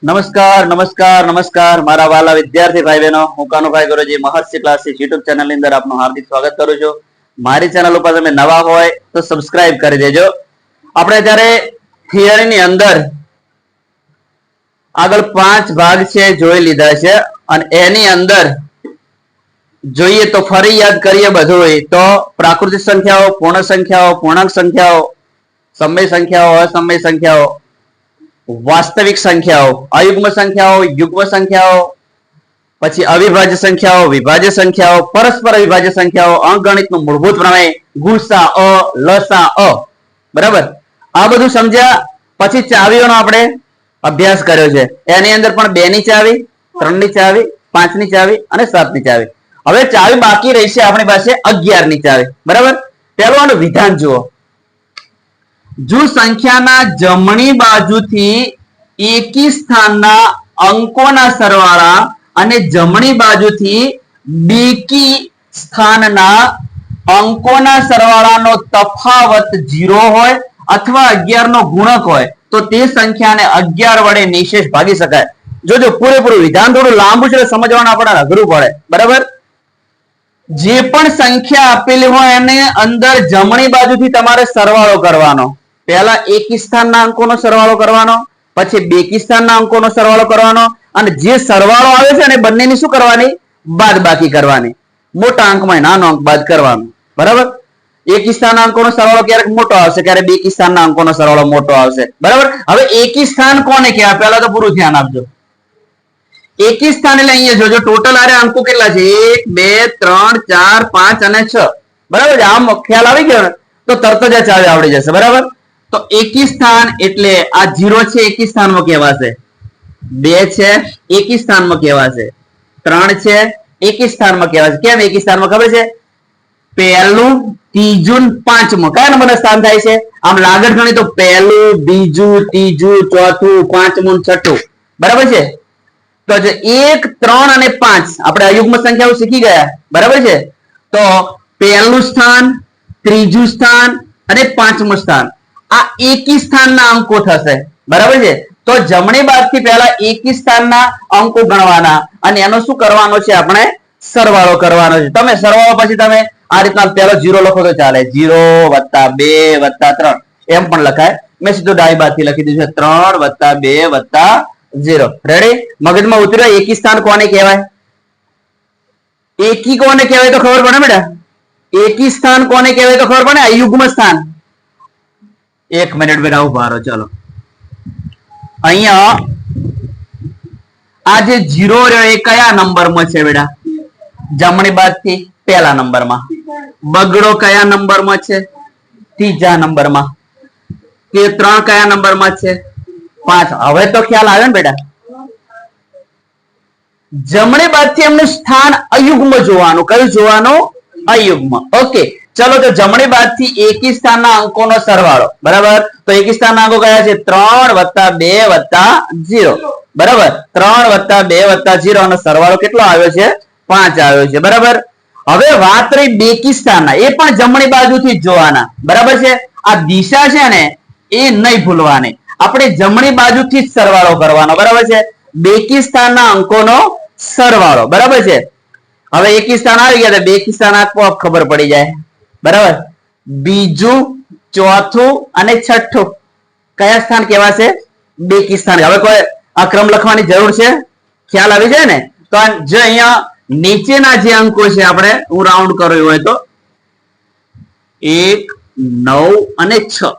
નમસ્કાર નમસ્કાર નમસ્કાર મારા વાલા વિદ્યાર્થી ભાઈ બહેનો, હું કાનુભાઈ ગુરુજી મહર્ષિ ક્લાસીસ યુટ્યુબ ચેનલ ની અંદર આપનું હાર્દિક સ્વાગત કરું છું. મારી ચેનલ ઉપર તમે નવા હોય તો સબસ્ક્રાઇબ કરી દેજો. આપણે જ્યારે થિયરી ની અંદર આગળ 5 ભાગ છે જોઈ લીધા છે અને એની અંદર જોઈએ તો ફરી યાદ કરીએ બધું તો પ્રાકૃતિક સંખ્યાઓ, પૂર્ણ સંખ્યાઓ, પૂર્ણાંક સંખ્યાઓ, સમય સંખ્યાઓ, અસમય સંખ્યાઓ, વાસ્તવિક સંખ્યાઓ, અયુગ્મ સંખ્યાઓ, યુગ્મ સંખ્યાઓ, પછી અવિભાજ્ય સંખ્યાઓ, વિભાજ્ય સંખ્યાઓ, પરસ્પર અવિભાજ્ય સંખ્યાઓ, અંકગણિતનું મૂળભૂત પ્રમેય, ગુસા લસા બરાબર. આ બધું સમજ્યા પછી ચાવીઓનો આપણે અભ્યાસ કર્યો છે. એની અંદર પણ 2 ની ચાવી, 3 ની ચાવી, 5 ની ચાવી અને 7 ની ચાવી. હવે ચાવી બાકી રહી છે આપણી પાસે 11 ની ચાવી. બરાબર. પહેલું આનું વિધાન જુઓ. જો સંખ્યાના જમણી બાજુથી એકી સ્થાનના અંકોના સરવાળા અને જમણી બાજુથી બેકી સ્થાનના અંકોના સરવાળાનો તફાવત 0 હોય અથવા 11 નો ગુણક હોય તો તે સંખ્યાને 11 વડે નિશેષ ભાગી શકાય. જોજો પૂરેપૂરું વિધાન થોડું લાંબુ છે, સમજવાનું આપણને અઘરું પડે. બરાબર. જે પણ સંખ્યા આપેલી હોય એને અંદર જમણી બાજુથી તમારે સરવાળો કરવાનો. પહેલા એકી સ્થાનના અંકોનો સરવાળો કરવાનો, પછી બેકી સ્થાનના અંકોનો સરવાળો કરવાનો અને જે સરવાળો આવે છે ને બંનેની શું કરવાની? બાદબાકી કરવાની. મોટા અંકમાં નાનો અંક બાદ કરવાનો. બરાબર. એકી સ્થાનના અંકોનો સરવાળો ક્યારેક મોટો આવશે, ક્યારેક બેકી સ્થાનના અંકોનો સરવાળો મોટો આવશે. બરાબર. હવે એકી સ્થાન કોને કહેવાય? પહેલા તો પૂરું ધ્યાન આપજો. એકી સ્થાન એટલે અહીંયા જોજો ટોટલ આરે અંકો કેટલા છે? 1 2 3 4 5 અને 6. બરાબર છે. આમ ખ્યાલ આવી ગયો ને તો તરત જ આ ચાવી આવડી જશે. બરાબર. તો એકી સ્થાન એટલે આ 0 છે એકી સ્થાનમાં કહેવાશે, 2 છે એકી સ્થાનમાં કહેવાશે, 3 છે એકી સ્થાનમાં કહેવાશે. કેમ એકી સ્થાનમાં ખબર છે? પહેલું, ત્રીજું, પાંચમું કયા નંબરના સ્થાન થાય છે? આમ લાગત ગણી તો પહેલું, બીજું, ત્રીજું, ચોથું, પાંચમું, છઠ્ઠું. બરાબર છે. તો 1 3 અને 5 આપણે અયુગ્મ સંખ્યાઓ શીખી ગયા. બરાબર છે. તો પહેલું સ્થાન, ત્રીજું સ્થાન અને પાંચમું સ્થાન આ એકી સ્થાનના અંકો થશે. બરાબર છે. તો જમણી બાજુથી પહેલા એકી સ્થાનના અંકો ગણવાના અને એનો શું કરવાનો છે? આપણે સરવાળો કરવાનો છે. તમે સરવાળો પછી તમે આ રીતના પહેલો 0 લખો તો ચાલે. 0 + 2 + 3 એમ પણ લખાય. મેં સીધું ડાબી બાજુથી લખી દીધું છે 3 + 2 + 0. રેડી? મગજમાં ઉતર્યો એકી સ્થાન કોને કહેવાય? એકી કોને કહેવાય તો ખબર પડે બેટા. એકી સ્થાન કોને કહેવાય તો ખબર પડે? અયુગ્મ સ્થાન. 1 મિનિટ બેટા ઉભા રહો. ચલો અહીંયા આ જે 0 રહ્યો એ કયા નંબરમાં છે બેટા? જમણી બાજુથી પહેલા નંબરમાં. બગડો કયા નંબરમાં છે? ત્રીજા નંબરમાં. કે 3 કયા નંબરમાં છે? 5. હવે તો ખ્યાલ આવ્યો ને બેટા. જમણી બાજુથી એમનું સ્થાન અયુગ્મ જોવાનું. કયું જોવાનું? અયુગ્મ. ઓકે. ચલો તો જમણી બાજુથી એકી સ્થાનના અંકોનો સરવાળો. બરાબર. તો એકી સ્થાનના અંકો કયા છે? 3 + 2 + 0. બરાબર. 3 + 2 + 0 નો સરવાળો કેટલો આવ્યો છે? 5 આવ્યો છે. બરાબર. હવે વાત રહી બેકી સ્થાનના. એ પણ જમણી બાજુથી જ જોવાના. બરાબર છે. આ દિશા છે ને એ નહીં ભૂલવાની. આપણે જમણી બાજુથી જ સરવાળો કરવાનો. બરાબર છે. બેકી સ્થાનના અંકોનો સરવાળો. બરાબર છે. હવે એકી સ્થાન આવી ગયા તો બેકી સ્થાન આપોઆપ ખબર પડી જાય. બરાબર. બીજું, ચોથું અને છઠ્ઠું કયા સ્થાન કહેવાશે? બેકી સ્થાન. હવે કોઈ આ ક્રમ લખવાની જરૂર છે? ખ્યાલ આવી જાય ને? તો જે અહીંયા નીચેના જે અંકો છે આપણે હું રાઉન્ડ કર્યો હોય તો 1 9 અને 6.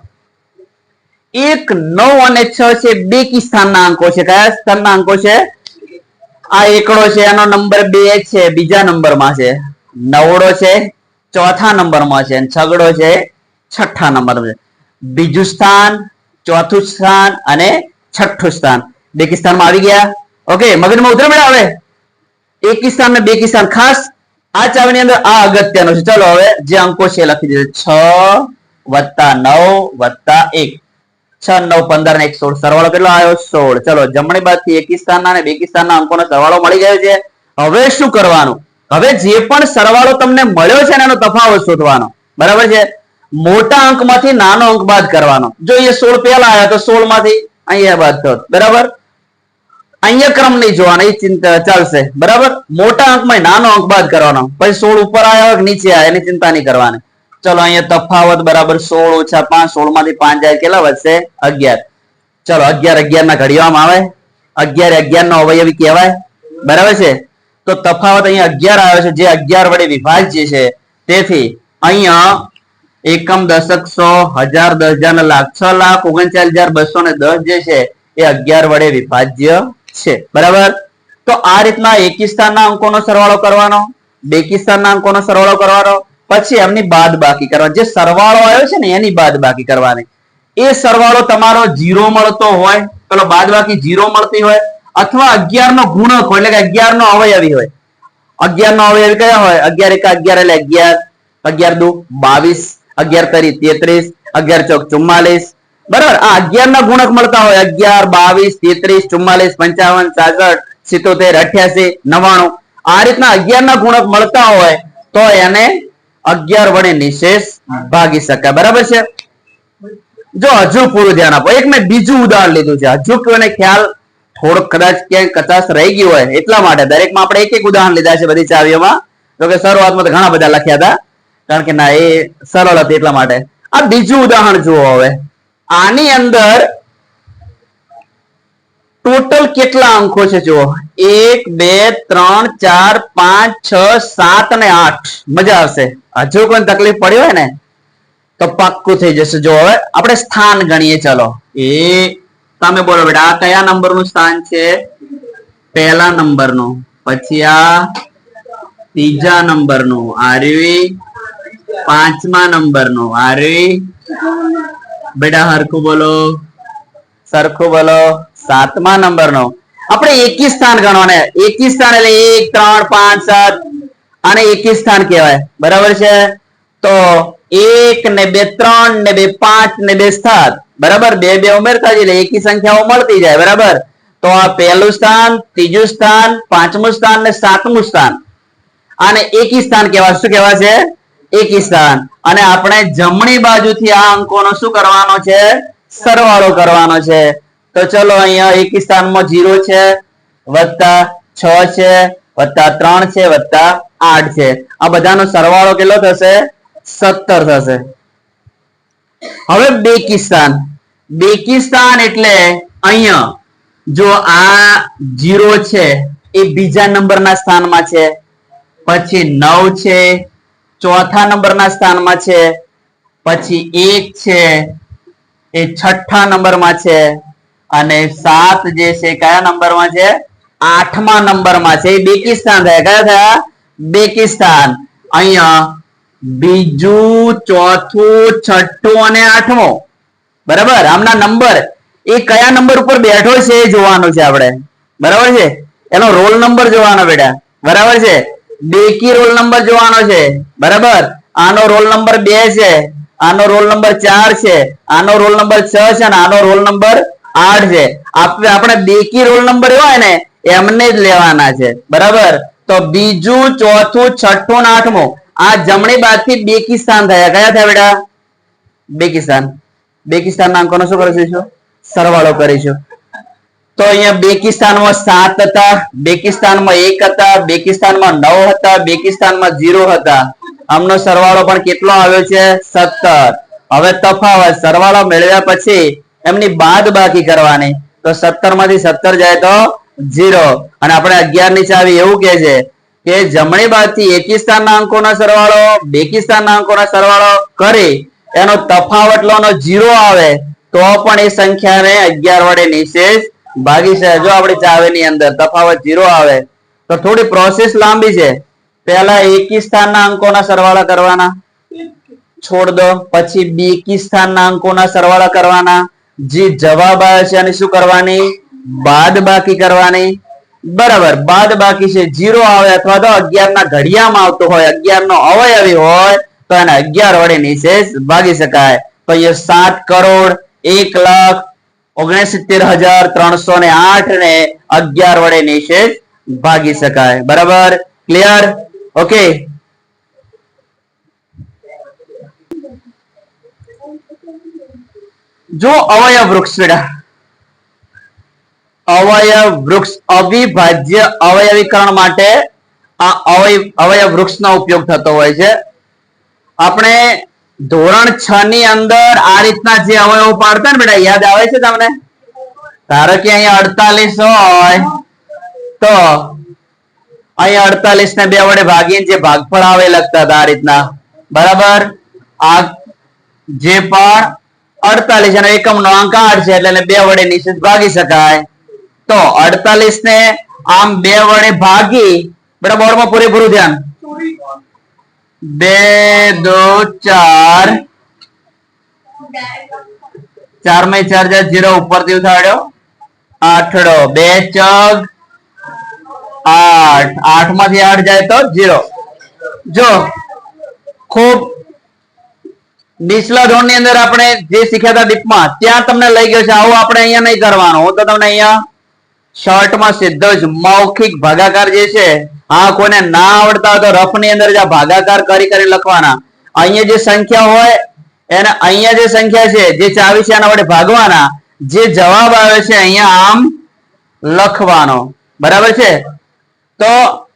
1 9 અને 6 છે બેકી સ્થાનના અંકો છે. કયા સ્થાનના અંકો છે? આ એકડો છે એનો નંબર 2 છે, બીજા નંબરમાં છે. નવડો છે ચોથા નંબરમાં છે અને છગડો છે છઠ્ઠા નંબરમાં છે. બીજું સ્થાન, ચોથું સ્થાન અને છઠ્ઠું સ્થાન બેકી સ્થાનમાં આવી ગયા. ઓકે. મગજમાં ઉતરે બેટા. હવે એકી સ્થાન ને બેકી સ્થાન ખાસ આ ચાવીની અંદર આ અગત્યનું છે. ચલો હવે જે અંકો છે લખી દીધો. 6 + 9 + 1. 6 9 15 ને 1 16. સરવાળો કેટલો આવ્યો? 16. ચલો જમણી બાજુથી એકી સ્થાનના અને બેકી સ્થાનના અંકોનો સરવાળો મળી ગયો છે. હવે શું કરવાનું? હવે જે પણ સરવાળો તમને મળ્યો છે એનો તફાવત શોધવાનો. બરાબર છે. મોટા અંકમાંથી નાનો અંક બાદ કરવાનો. જો એ 16 પહેલા આવ્યા તો 16 માંથી અહીંયા બાદ થયો. બરાબર. અહીંયા ક્રમ નહીં જોવાનો, એ ચિંતા ચાલશે. બરાબર, મોટા અંકમાં નાનો અંક બાદ કરવાનો, પછી 16 ઉપર આવ્યો કે નીચે આવ્યો એની ચિંતા નહીં કરવાની. ચલો અહીંયા તફાવત બરાબર 16 ઓછા 5, 16 માંથી 5 જાય કેટલા વધશે? 11. ચલો 11 11 ના ઘડિયામાં આવે, 11 11 નો અવયવી કહેવાય. બરાબર છે, તો તફાવત અહીંયા 11 આવે છે, જે 11 વડે વિભાજ્ય છે. તેથી અહીંયા એકમ, દશક, 100, 1000, 10,000 લાખ, 6,39,210 જે છે એ 11 વડે વિભાજ્ય છે. બરાબર, તો આ રીતના એકી સ્થાનના અંકોનો સરવાળો કરવાનો, બેકી સ્થાનના અંકોનો સરવાળો કરવાનો, પછી એમની બાદ બાકી કરવાની. જે સરવાળો આવ્યો છે ને એની બાદ બાકી કરવાની. એ સરવાળો તમારો 0 મળતો હોય, પેલો બાદ બાકી 0 મળતી હોય, અથવા 11 નો ગુણક હોય, એટલે કે 11 નો અવયવી હોય. 11 નો અવયવી કયા હોય? 11 એકા 11 એટલે 11, 11 દુ 22, 11 તરી 33, 11 ચોક 44. બરાબર, આ 11 ના ગુણક મળતા હોય 11, 22, 33, 44, 55, 66, 77, 88, 99. આ રીતના 11 ના ગુણક મળતા હોય તો એને 11 વડે નિશેષ ભાગી શકાય. બરાબર છે, જો હજુ પૂરું ધ્યાન આપો. એક મેં બીજું ઉદાહરણ લીધું છે, હજુ કોઈને ખ્યાલ થોડોક કદાચ ક્યાંય કચાશ રહી ગયું હોય એટલા માટે દરેકમાં આપણે એક એક ઉદાહરણ લીધા છે બધી ચાવીઓમાં. તો કે શરૂઆતમાં તો ઘણા બધા લખ્યા હતા, કારણ કે ના એ સરળ હતી એટલા માટે. આ બીજું ઉદાહરણ જુઓ. હવે આની અંદર ટોટલ કેટલા અંકો છે જુઓ? 1 2 3 4 5 6 7 અને 8. મજા આવશે. હજુ કોઈ તકલીફ પડી હોય ને તો પાક્કું થઈ જશે. જો હવે આપણે સ્થાન ગણીએ. ચલો, એ તમે બોલો બેટા, આ કયા નંબરનું સ્થાન છે? પહેલા નંબરનું. પછી આ ત્રીજા નંબરનું, આરવી પાંચમા નંબરનું, આરવી બેટા હરખું બોલો, સરખું બોલો, સાતમા નંબરનું. આપણે એકી સ્થાન ગણવાના. એકી સ્થાન એટલે 1 3 5 7, આને એકી સ્થાન કહેવાય. બરાબર છે, તો 1 ને 2 3 ને 2 5 ને 2 7. બરાબર, 2 2 ઉમેરતા જઈએ એટલે એકી સંખ્યાઓ મળતી જાય. બરાબર, તો આ પહેલું સ્થાન, ત્રીજું સ્થાન, પાંચમું સ્થાન ને સાતમું સ્થાન, આને એકી સ્થાન કહેવાય. શું કહેવાય છે? એકી સ્થાન. અને આપણે જમણી બાજુથી આ અંકોનો શું કરવાનો છે? સરવાળો કરવાનો છે. તો ચલો અહીંયા એકી સ્થાનમાં 0 છે, વત્તા 6 છે, વત્તા 3 છે, વત્તા 8 છે. આ બધાનો સરવાળો કેટલો થશે? 17 થશે. હવે બેકી સ્થાન. બેકી સ્થાન એટલે અહીંયા જો આ 0 છે એ બીજા નંબરના સ્થાનમાં છે, પછી 9 છે ચોથા નંબરના સ્થાનમાં છે, પછી 1 છે એ છઠ્ઠા નંબરમાં છે, અને 7 જે છે કયા નંબરમાં છે? 8મા નંબરમાં છે. એ બેકી સ્થાન થયા. કયા થયા? બેકી સ્થાન. અહીંયા બીજું, ચોથું, છઠ્ઠું અને 8મો. બરાબર, આમના નંબર એ કયા નંબર ઉપર બેઠો છે એ જોવાનું છે આપણે. બરાબર છે, એનો રોલ નંબર જોવાનો બેટા. બરાબર છે, બેકી રોલ નંબર જોવાનો છે. બરાબર, આનો રોલ નંબર 2 છે, આનો રોલ નંબર 4 છે, આનો રોલ નંબર 6 છે, અને આનો રોલ નંબર 8 છે. આપણે બેકી રોલ નંબર હોય ને એમને જ લેવાના છે. બરાબર, તો બીજું, ચોથું, છઠ્ઠું અને 8મો આ જમણી બાજુથી બેકી સ્થાન થયા. કયા થયા બેટા? બેકી સ્થાન. બેકી સ્થાનના અંકોનો શું કરીશું? સરવાળો કરીશું. તો અહીંયા બેકી સ્થાનમાં 7 હતા, બેકી સ્થાનમાં 1 હતા, બેકી સ્થાનમાં 9 હતા, બેકી સ્થાનમાં 0 હતા. આમનો સરવાળો પણ કેટલો આવ્યો છે? 17. હવે તફાવત સરવાળો મેળવ્યા પછી એમની બાદ બાકી કરવાની. તો 17 માંથી 17 જાય તો 0. અને આપણે 11 ની ચાવી એવું કે છે કે જમણી બાજુથી એકી સ્થાનના અંકોનો સરવાળો, બેકી સ્થાનના અંકોનો સરવાળો કરી એનો તફાવત લો 0 આવે તો પણ એ સંખ્યાને 11 વડે નિશેષ ભાગી છે. જો આપણી ચાવીની અંદર તફાવત 0 આવે તો થોડી પ્રોસેસ લાંબી છે. પહેલા એકી સ્થાનના અંકોના સરવાળા કરવાના, છોડ દો. પછી બેકી સ્થાનના અંકોના સરવાળા કરવાના. જે જવાબ આવે છે એની શું કરવાની? બાદ બાકી કરવાની. બરાબર, બાદ બાકી છે 0 આવે અથવા તો 11 ના ઘડિયામાં આવતો હોય, 11 નો અવયવી હોય તો એને 11 વડે નિશેષ ભાગી શકાય. તો એ 7,69,308 ને 11 વડે નિશેષ ભાગી શકાય. બરાબર, ક્લિયર? ઓકે. જો અવયવ વૃક્ષ બેટા અવયવ વૃક્ષ અવિભાજ્ય અવયવીકરણ માટે આ અવયવ વૃક્ષનો ઉપયોગ થતો હોય છે. આપણે ધોરણ 6 ની અંદર આ રીતના જે અવયવો પાડતા ને બેટા યાદ આવે છે તમને? ધારો કે અહીંયા 48 હોય તો અહીંયા 48 ને 2 વડે ભાગીને જે ભાગફળ આવે લખતા હતા આ રીતના, બરાબર. આ જે પણ 48 અને એકમનો અંક 8 છે એટલે 2 વડે નિશ્ચિત ભાગી શકાય. તો 48 ને આમ 2 વડે ભાગી, બેટા બોર્ડમાં પૂરેપૂરું ધ્યાન, 2 2 4 4 માં 4 જાય 0 ઉપરથી ઉઠાડ્યો, આઠડો 2 ચોક 8, 8 માંથી 8 જાય તો 0. જો ખૂબ નીચલા ધોરણ ની અંદર આપણે જે શીખ્યા હતા ડીપમાં ત્યાં તમને લઈ ગયો છે. આવું આપણે અહીંયા નહીં કરવાનું. હું તો તમને અહીંયા શોર્ટમાં સીધો જ મૌખિક ભાગાકાર જે છે, હા કોઈને ના આવડતા હોય તો રફ ની અંદર જ ભાગાકાર કરી લખવાના. અહીંયા જે સંખ્યા હોય એને અહીંયા જે સંખ્યા છે જે ચાવી છે એના વડે ભાગવાના, જે જવાબ આવે છે અહીંયા આમ લખવાનો, બરાબર છે. તો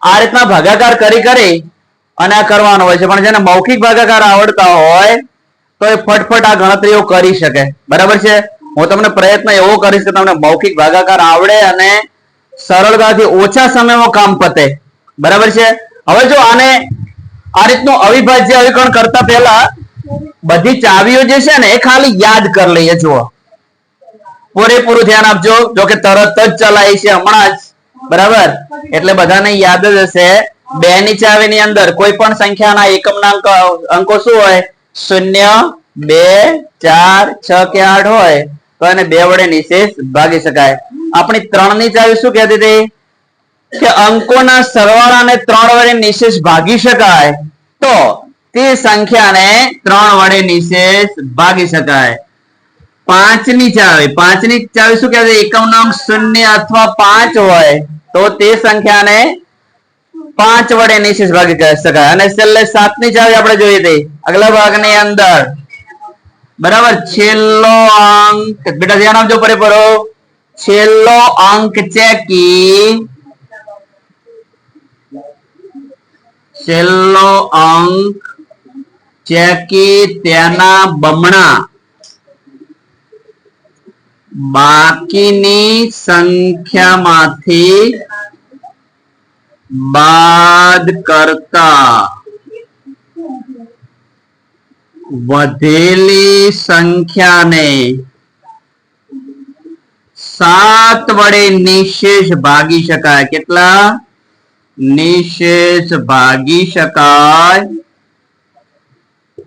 આ રીતના ભાગાકાર કરી અને આ કરવાનો હોય છે. પણ જેને મૌખિક ભાગાકાર આવડતા હોય તો એ ફટફટ આ ગણતરીઓ કરી શકે, બરાબર છે. હું તમને પ્રયત્ન એવો કરીશ કે તમને મૌખિક ભાગાકાર આવડે અને સરળતાથી ઓછા સમયમાં કામ પતે, બરાબર છે. હવે જો આને આ રીતનું અવિભાજ્ય અવિકરણ કરતા પહેલા બધી ચાવીઓ જે છે ને એ ખાલી યાદ કરી લઈએ. જુઓ પૂરેપૂરું ધ્યાન આપજો. જો કે તરત જ ચલાય છે હમણાં જ, બરાબર. એટલે બધાને યાદ જ હશે. 2 ની ચાવી ની અંદર કોઈ પણ સંખ્યાના એકમના અંકો શું હોય? 0 2 4 6 કે 8 હોય તો એને 2 વડે નિશેષ ભાગી શકાય. આપણી 3 ની ચાવી શું કહેતી હતી કે અંકોના સરવાળાને 3 વડે નિશેષ ભાગી શકાય તો તે સંખ્યાને 3 વડે નિશેષ ભાગી શકાય. 5 ની ચાવી શું કહેતી? એકમનો અંક 0 અથવા 5 હોય તો તે સંખ્યાને 5 વડે નિશેષ ભાગી શકાય. અને છેલ્લે 7 ની ચાવી આપણે જોઈ હતી આગલા ભાગની અંદર, બરાબર. છેલ્લો અંક, બેટા ધ્યાન આપજો પરિપરો, છેલ્લો અંક ચેકી, છેલ્લો અંક ચેકી તેના બમણા બાકીની સંખ્યામાંથી બાદ કરતા વધેલી સંખ્યાને 7 વડે નિશેષ ભાગી શકાય. કેટલા? નિશેષ ભાગી શકાય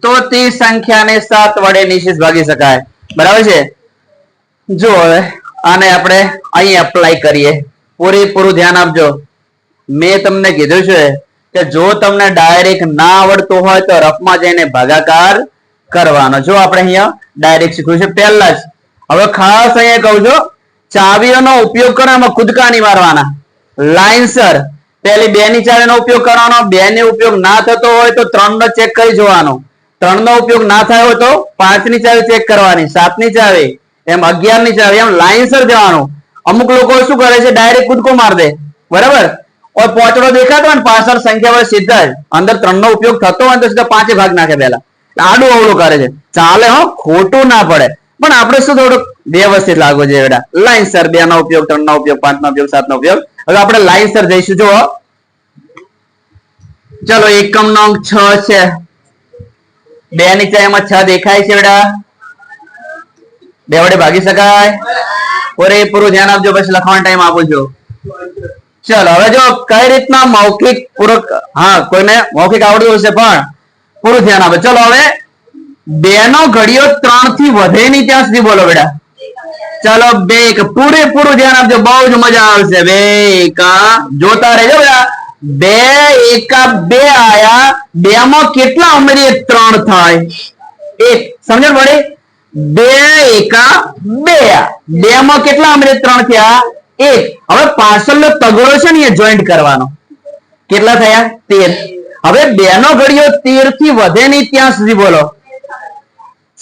તો તે સંખ્યાને 7 વડે નિશેષ ભાગી શકાય, બરાબર છે. જો હવે આને આપણે અહીં એપ્લાય કરીએ. પૂરેપૂરું ધ્યાન આપજો. મેં તમને કીધું છે કે જો તમને ડાયરેક્ટ ના આવડતું હોય તો રફમાં જઈને ભાગાકાર કરવાનો. જો આપણે અહીંયા ડાયરેક્ટ શીખ્યું છે પહેલા જ. હવે ખાસ અહીંયા કહું છું, ચાવીઓનો ઉપયોગ કરવામાં કૂદકા નહીં મારવાના, લાઈનસર. પહેલી 2 ની ચાવીનો ઉપયોગ કરવાનો, 2 નો ઉપયોગ ના થતો હોય તો 3 નો ચેક કરી જોવાનો, 3 નો ઉપયોગ ના થયો હોય તો 5 ની ચાવી ચેક કરવાની, 7 ની ચાવી, એમ 11 ની ચાવી, એમ લાઈનસર જવાનું. અમુક લોકો શું કરે છે ડાયરેક્ટ કૂદકો માર દે, બરાબર. और પોચડો દેખાતો હોય ને પાછળ સંખ્યા હોય સીધા જ અંદર 3 નો ઉપયોગ થતો હોય તો સીધા 5 ભાગ નાખે પહેલા. આડું અવળું કરે છે. ચાલે હો, ખોટું ના પડે, પણ આપણે શું થોડુંક વ્યવસ્થિત લાગવું જોઈએ બેટા. લાઈનસર 2 નો ઉપયોગ, 3 નો ઉપયોગ, 5 નો ઉપયોગ, 7 નો ઉપયોગ. હવે આપણે લાઈનસર જઈશું. જો ચલો એકમનો અંક 6 છે. 2 ની ચાવીમાં 6 દેખાય છે બેટા? 2 વડે ભાગી શકાય. પૂરેપૂરું ધ્યાન આપજો, પછી લખવાનો ટાઈમ આપું છું. ચલો હવે જો કઈ રીતના મૌખિક પૂરક, હા કોઈને મૌખિક આવડતું હશે પણ પૂરું ધ્યાન આપે. ચલો હવે 2 નો ઘડિયો 3 થી વધે નહીં ત્યાં સુધી બોલો બેટા. ચલો 2 પૂરેપૂરું ધ્યાન આપજો, બહુ જ મજા આવશે. 2 જોતા રહેજો બેટા. 2 એકા 2 આયા, 2 માં કેટલા ઉમેરીએ 3 થાય 1. સમજણ પડી? 2 એકા 2, 2 માં કેટલા ઉમેરીએ 3 થયા 1. હવે પાછળનો તગડો છે ને એ જોઈન્ટ કરવાનો. કેટલા થયા 13. હવે 2 નો ઘડિયો 13 થી વધે નહીં ત્યાં સુધી બોલો.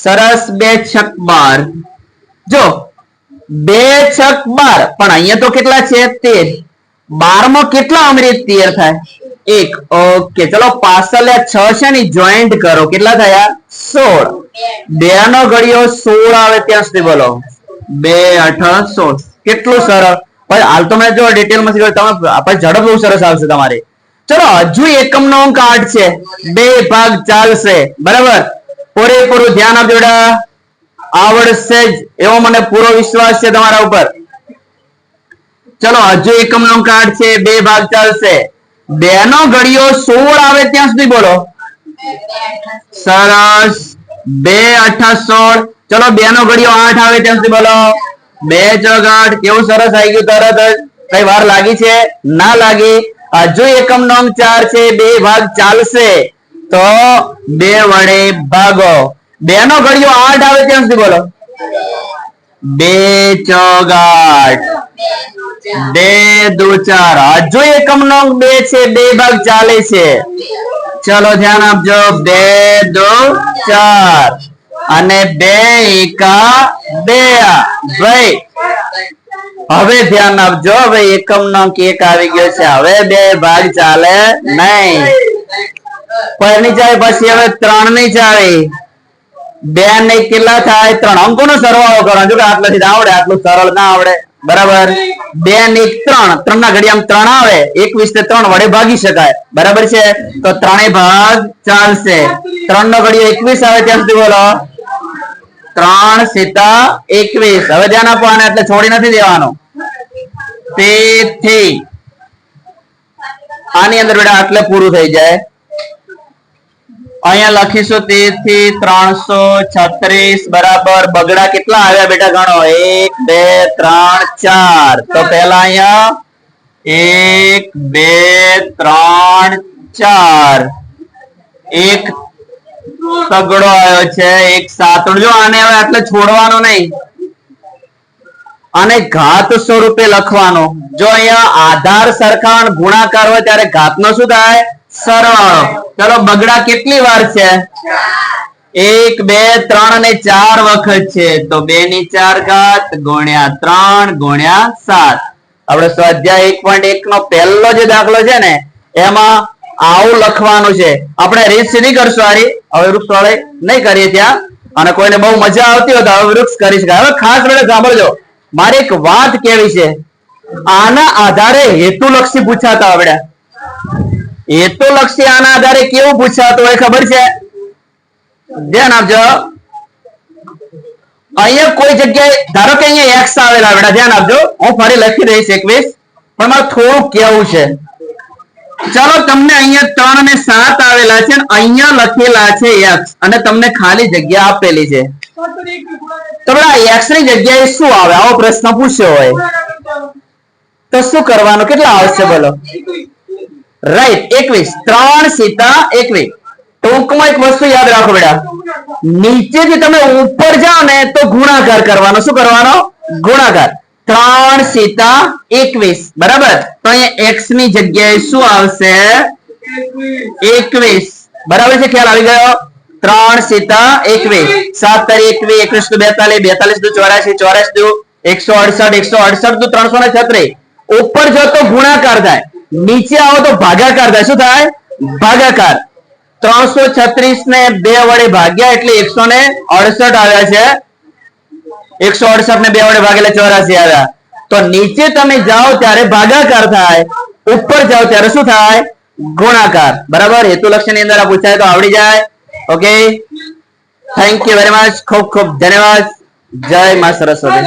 સરસ. 2 છક 12. જો 2 છક 12 પણ અહીંયા તો કેટલા છે 13. 12 માં કેટલા ઉમેરીએ 13 થાય 1. ઓકે ચલો પાછળ 6 છે ને જોઈન્ટ કરો કેટલા થયા 16. 2 નો ઘડિયો 16 આવે ત્યાં સુધી બોલો 2 8 16. કેટલું સરળ. પણ હાલ તો મેં જો ડિટેલમાં તમે આપણે ઝડપ બહુ સરસ આવશે તમારી. ચલો હજુ એકમનો અંક 8 છે 2 ભાગ ચાલશે બરાબર. પૂરેપૂરું ધ્યાન આપજો બેટા, આવડશે જ એવો મને પૂરો વિશ્વાસ છે તમારા ઉપર. ચલો હજુ એકમનો અંક 8 છે 2 ભાગ ચાલશે. 2 નો ઘડિયો 16 આવે ત્યાં સુધી બોલો સરસ 2 8 16. ચલો 2 નો ઘડિયો 8 આવે ત્યાં સુધી બોલો 2 ચોક 8. કેવું સરસ આવી ગયું તરત જ. કઈ વાર લાગી છે ના લાગી. હજુ એકમનો અંક 4 છે 2 ભાગ ચાલશે તો 2 વડે ભાગો. 2 નો ઘડિયો 8 આવે ત્યાં સુધી બોલો 2 ચોક 8. 2 દુ 4. હજુ એકમનો અંક 2 છે 2 ભાગ ચાલે છે. ચલો ધ્યાન આપજો 2 દુ 4 અને 2 એકા 2. ભાઈ હવે ધ્યાન આપજો. હવે એકમનો અંક 1 આવી ગયો છે. હવે 2 ભાગ ચાલે નહીં. પણ ની ચાલે પછી હવે 3 ની ચાલે. 2 ને કેટલા થાય 3. અંકોનો સરવાળો કરો. જો કે આટલાથી આવડે આટલું સરળ ના આવડે બરાબર. 2 ને 3 3 ના ઘડિયામાં 3 આવે 21 ને 3 વડે ભાગી શકાય બરાબર છે. તો 3 ભાગ ચાલશે. 3 નો ઘડિયો 21 આવે ત્યાં સુધી બોલો 3 સીતા 21. હવે ધ્યાન આપો આને એટલે છોડી નથી દેવાનું. તેથી આની અંદર બેટા આટલે પૂરું થઈ જાય. અહીંયા લખીશું તેથી 336 બરાબર. બગડા કેટલા આવ્યા બેટા ગણો 1 2 3 4. તો પહેલા અહીંયા 1 2 3 4 એક સગડો આવ્યો છે 1 7. જો આને હવે આટલે છોડવાનો નહીં અને ઘાત સ્વરૂપે લખવાનો. જો અહીંયા આધાર સરખામણ ગુણાકાર હોય ત્યારે ઘાતનો શું થાય સરવાળો. ચલો બગડા કેટલી વાર છે 1 2 3 અને 4 વખત છે. તો 2 ની 4 ઘાત ગુણ્યા 3 ગુણ્યા 7. આપણે સ્વાધ્યાય 1.1 નો પહેલો જે દાખલો છે ને એમાં આવું લખવાનું છે. આપણે રીત સીધી કરશું આરી. હવે વૃક્ષ વાળે નહીં કરીએ ત્યાં. અને કોઈને બહુ મજા આવતી હોય તો હવે વૃક્ષ કરી શકાય. હવે ખાસ બેટા સાંભળજો, મારે એક વાત કેવી છે. આના આધારે હેતુલક્ષી પૂછાતા બેટા. હેતુલક્ષી આના આધારે કેવું પૂછાતું હોય ખબર છે? ધ્યાન આપજો. અહીંયા કોઈ જગ્યાએ ધારો કે અહીંયા x આવેલા બેટા ધ્યાન આપજો. હું ફરી લખી દઈશ 21 પણ મારે થોડું કેવું છે. ચાલો તમને અહીંયા 3 અને 7 આવેલા છે અહીંયા લખેલા છે x અને તમને ખાલી જગ્યા આપેલી છે. તો બેટા x ની જગ્યાએ શું આવે આવો પ્રશ્ન પૂછ્યો હોય તો શું કરવાનું? કેટલા આવશે બોલો? રાઈટ 21. 3 સીતા 21. ટૂંકમાં એક વસ્તુ યાદ રાખો બેટા, નીચેથી તમે ઉપર જાઓ ને તો ગુણાકાર કરવાનો. શું કરવાનો? ગુણાકાર. 3 સીતા 21 બરાબર. તો અહીંયા x ની જગ્યાએ શું આવશે 21 બરાબર છે. ખ્યાલ આવી ગયો? 3 સીતા 21. 7 તારી 21 21 42 42 84 168 168 336. ઉપર જો તો ગુણાકાર થાય, નીચે આવો તો ભાગાકાર થાય. શું થાય? ભાગાકાર. 336 ને 2 વડે ભાગ્યા એટલે 168 આવ્યા છે. 168 ને 2 વડે ભાગેલા 84 આવ્યા. તો નીચે તમે જાઓ ત્યારે ભાગાકાર થાય, ઉપર જાઓ ત્યારે શું થાય? ગુણાકાર. બરાબર. હેતુલક્ષી ની અંદર આ પૂછાય તો આવડી જાય. Okay, thank you very much. ખૂબ ખૂબ ધન્યવાદ. જય મા સરસ્વતી.